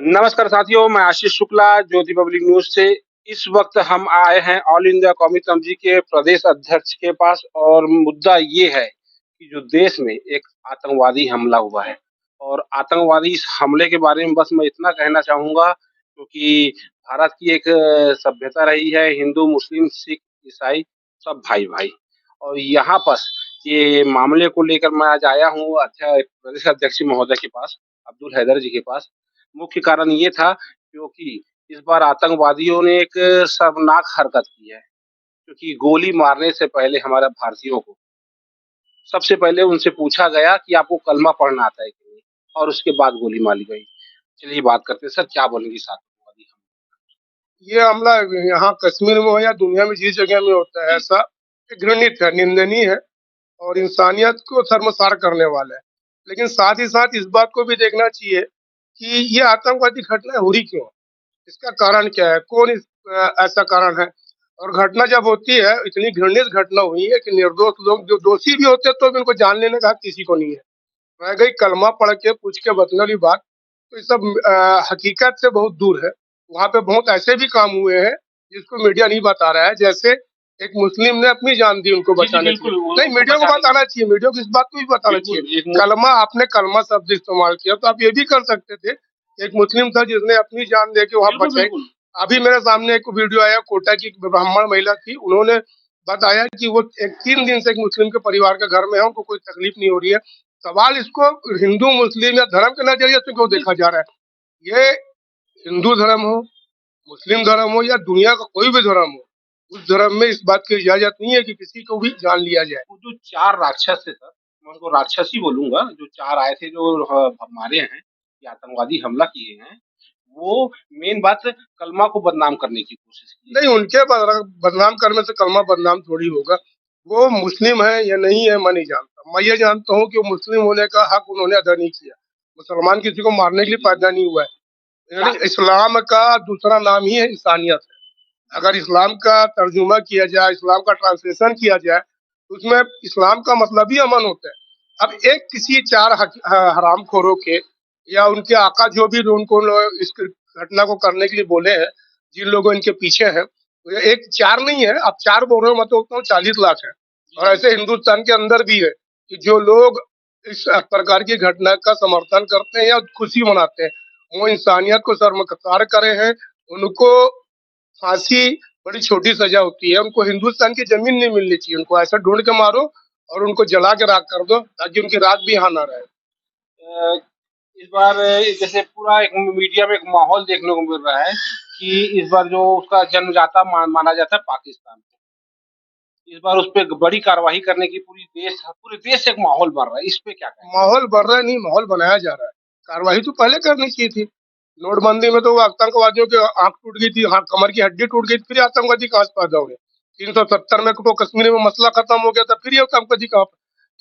नमस्कार साथियों, मैं आशीष शुक्ला ज्योति पब्लिक न्यूज़ से। इस वक्त हम आए हैं ऑल इंडिया कौमी कमेटी के प्रदेश अध्यक्ष के पास और मुद्दा ये है कि जो देश में एक आतंकवादी हमला हुआ है और आतंकवादी इस हमले के बारे में बस मैं इतना कहना चाहूँगा क्योंकि भारत की एक सभ्यता रही है, हिंदू, मुस्लिम, सिख, ईसाई सब भाई-भाई और यहाँ पर ये मामले को लेकर मैं आज आया हूँ प्रदेश अध्यक्ष महोदय के पास, अब्दुल हैदर जी के पास। मुख्य कारण ये था क्योंकि इस बार आतंकवादियों ने एक शर्मनाक हरकत की है, क्योंकि गोली मारने से पहले हमारे भारतीयों को सबसे पहले उनसे पूछा गया कि आपको कलमा पढ़ना आता है कि नहीं? और उसके बाद गोली मारी गई। चलिए बात करते हैं, सर क्या बोलेंगे इस आतंकवादी ये हमला यहाँ कश्मीर में हो या दुनिया में जिस जगह में होता है ऐसा घृणित है, निंदनीय है और इंसानियत को शर्मसार करने वाला है। लेकिन साथ ही साथ इस बात को भी देखना चाहिए कि ये आतंकवादी घटनाएं हो रही क्यों? इसका कारण क्या है? कौन ऐसा कारण है? और घटना जब होती है, इतनी घृणित घटना हुई है कि निर्दोष लोग जो दोषी भी होते हैं तो भी उनको जान लेने का हक किसी को नहीं है। रह गई कलमा पढ़ के पूछ के बचने वाली बात, तो ये सब हकीकत से बहुत दूर है। वहाँ पे बहुत ऐसे भी काम हुए हैं जिसको मीडिया नहीं बता रहा है, जैसे एक मुस्लिम ने अपनी जान दी उनको बचाने के लिए। नहीं, मीडिया को बताना चाहिए, मीडिया को इस बात को भी बताना चाहिए। कलमा, आपने कलमा शब्द इस्तेमाल किया तो आप ये भी कर सकते थे। एक मुस्लिम था जिसने अपनी जान दे के वहाँ बचाई। अभी मेरे सामने एक वीडियो आया, कोटा की ब्राह्मण महिला थी, उन्होंने बताया कि वो 3 दिन से एक मुस्लिम के परिवार के घर में है, उनको कोई तकलीफ नहीं हो रही है। सवाल इसको हिंदू मुस्लिम या धर्म के नजरिए से क्यों देखा जा रहा है? ये हिंदू धर्म हो, मुस्लिम धर्म हो या दुनिया का कोई भी धर्म हो, उस धर्म में इस बात की इजाजत नहीं है कि किसी को भी जान लिया जाए। वो जो 4 राक्षस थे सर, मैं उनको राक्षस ही बोलूँगा, जो 4 आए थे जो मारे हैं, ये आतंकवादी हमला किए हैं, वो मेन बात कलमा को बदनाम करने की कोशिश की। नहीं, उनके बदनाम करने से कलमा बदनाम थोड़ी होगा। वो मुस्लिम है या नहीं है मैं नहीं जानता। मैं ये जानता हूँ कि वो मुस्लिम होने का हक उन्होंने अदा नहीं किया। मुसलमान किसी को मारने के लिए पैदा नहीं हुआ है। यानी इस्लाम का दूसरा नाम ही है इंसानियत है। अगर इस्लाम का तर्जुमा किया जाए, इस्लाम का ट्रांसलेशन किया जाए, तो उसमें इस्लाम का मतलब ही अमन होता है। अब एक किसी 4 हरामखोरों के या उनके आका जो भी उनको इस घटना को करने के लिए बोले हैं, जिन लोगों इनके पीछे हैं, तो ये एक 4 नहीं है, आप 4 बोल रहे हो, मैं तो बोलता हूँ 40 लाख है। और ऐसे हिंदुस्तान के अंदर भी है कि जो लोग इस प्रकार की घटना का समर्थन करते हैं या खुशी मनाते हैं, वो इंसानियत को शर्मसार करे हैं। उनको फांसी बड़ी छोटी सजा होती है। उनको हिंदुस्तान की जमीन नहीं मिलनी चाहिए। उनको ऐसा ढूंढ के मारो और उनको जला के राख कर दो ताकि उनकी रात भी यहाँ ना रहे। इस बार जैसे पूरा एक मीडिया में एक माहौल देखने को मिल रहा है कि इस बार जो उसका जन्मदाता माना जाता है पाकिस्तान को, इस बार उस पे बड़ी कार्रवाई करने की पूरे देश से एक माहौल बन रहा है। इस पे क्या कहें? माहौल बढ़ रहा है नहीं, माहौल बनाया जा रहा है। कार्रवाई तो पहले करनी चाहिए थी। नोटबंदी में तो आतंकवादियों की आंख टूट गई थी, हाँ, कमर की हड्डी टूट गई, फिर आतंकवादी कहाँ से पैदा हुए? 370 में तो कश्मीर में मसला खत्म हो गया था, फिर ये आतंकवादी कहाँ?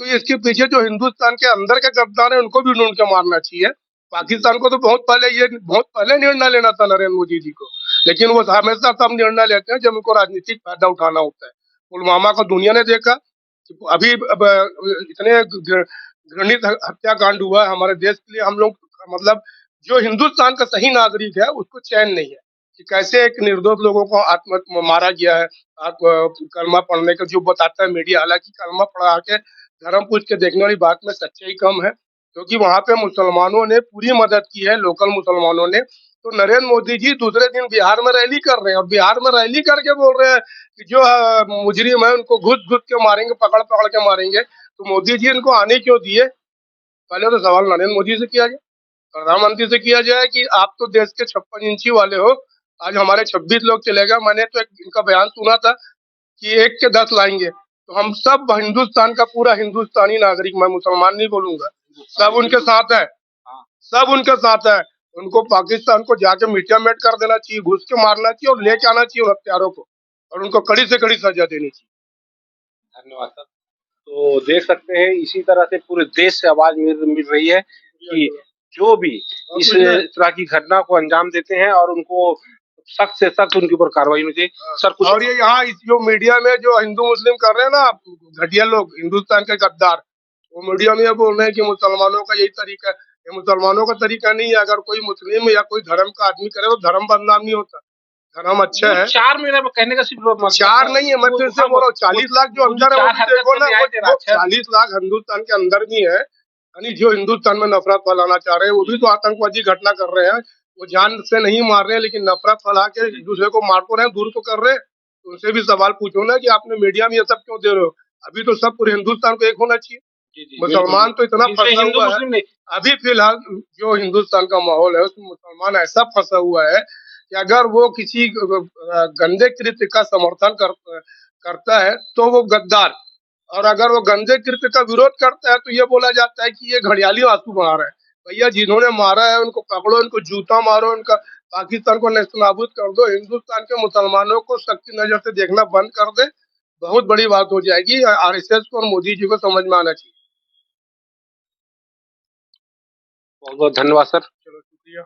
तो इसके पीछे जो हिंदुस्तान के अंदर के गद्दार है उनको भी ढूंढ के मारना चाहिए। पाकिस्तान को तो बहुत पहले निर्णय लेना था नरेंद्र मोदी जी को, लेकिन वो हमेशा तब निर्णय लेते हैं जब उनको राजनीतिक फायदा उठाना होता है। पुलवामा को दुनिया ने देखा, अभी अब इतने घृणित हत्याकांड हुआ है हमारे देश के लिए। हम लोग मतलब जो हिंदुस्तान का सही नागरिक है उसको चैन नहीं है कि कैसे एक निर्दोष लोगों को आत्म मारा गया है। आप कलमा पढ़ने का जो बताता है मीडिया, हालांकि कलमा पढ़ा के धर्म पूछ के देखने वाली बात में सच्चाई कम है, क्योंकि वहां पे मुसलमानों ने पूरी मदद की है, लोकल मुसलमानों ने। तो नरेंद्र मोदी जी दूसरे दिन बिहार में रैली कर रहे हैं और बिहार में रैली करके बोल रहे हैं कि जो मुजरिम है उनको घुस घुस के मारेंगे, पकड़ पकड़ के मारेंगे। तो मोदी जी इनको आने क्यों दिए? पहले तो सवाल नरेंद्र मोदी से किया जाए, प्रधानमंत्री से किया जाए कि आप तो देश के 56 इंची वाले हो, आज हमारे 26 लोग चलेगा। मैंने तो एक इनका बयान सुना था कि 1 के 10 लाएंगे। तो हम सब हिंदुस्तान का पूरा हिंदुस्तानी नागरिक, मैं मुसलमान नहीं बोलूंगा, सब उनके साथ है, सब उनके साथ है। उनको पाकिस्तान को जाके मिट कर देना चाहिए, घुस के मारना चाहिए और लेके आना चाहिए उन हत्यारों को, और उनको कड़ी से कड़ी सजा देनी चाहिए। धन्यवाद सर। तो देख सकते हैं इसी तरह से पूरे देश से आवाज मिल रही है कि जो भी इस तरह की घटना को अंजाम देते हैं और उनको सख्त से सख्त उनके ऊपर कार्रवाई होनी चाहिए। सर कुछ और ये यहाँ जो मीडिया में जो हिंदू मुस्लिम कर रहे हैं ना घटिया लोग, हिंदुस्तान के गद्दार, वो मीडिया में ये बोल रहे हैं कि मुसलमानों का यही तरीका है। ये मुसलमानों का तरीका नहीं है। अगर कोई मुस्लिम या कोई धर्म का आदमी करे तो धर्म बदनाम नहीं होता, धर्म अच्छा वो है। 4 मेरा कहने का सिर्फ मतलब चार था, नहीं है, मैं वो फिर से हाँ, बोल रहा हूँ, 40 लाख जो वो जो अंदर है वो 4 भी हरकत देखो ना, करने आए थे वो राक्षस। 40 लाख हिंदुस्तान के अंदर भी है, यानी जो हिंदुस्तान में नफरत फैलाना चाह रहे हैं वो जी, भी तो जी, आतंकवादी घटना कर रहे हैं। वो जान से नहीं मार रहे हैं लेकिन नफरत फैला के जी, एक जी, दूसरे को मार तो रहे हैं, दूर तो कर रहे हैं। तो उनसे भी सवाल पूछो ना कि आपने मीडिया में ये सब क्यों दे रहे हो। अभी तो सब पूरे हिंदुस्तान को एक होना चाहिए। जी, जी, बिल्कुल, मुसलमान तो इतना बिल्कुल। इसमें फंसा हिंदू हुआ है, मुस्लिम नहीं। अभी फिलहाल जो हिंदुस्तान का माहौल है उसमें मुसलमान ऐसा फंसा हुआ है कि अगर वो किसी गंदे कृत्य का समर्थन करता है तो वो गद्दार, और अगर वो गंदे कृत्य का विरोध करता है तो ये बोला जाता है कि ये घड़ियाली आंसू बहा रहा है। भैया जिन्होंने मारा है उनको पकड़ो, इनको जूता मारो, इनका पाकिस्तान को नेस्तनाबूद कर दो, हिंदुस्तान के मुसलमानों को सख्ती नजर से देखना बंद कर दे, बहुत बड़ी बात हो जाएगी। आरएसएस को और मोदी जी को समझ में आना चाहिए। बहुत बहुत धन्यवाद सर। चलो शुक्रिया।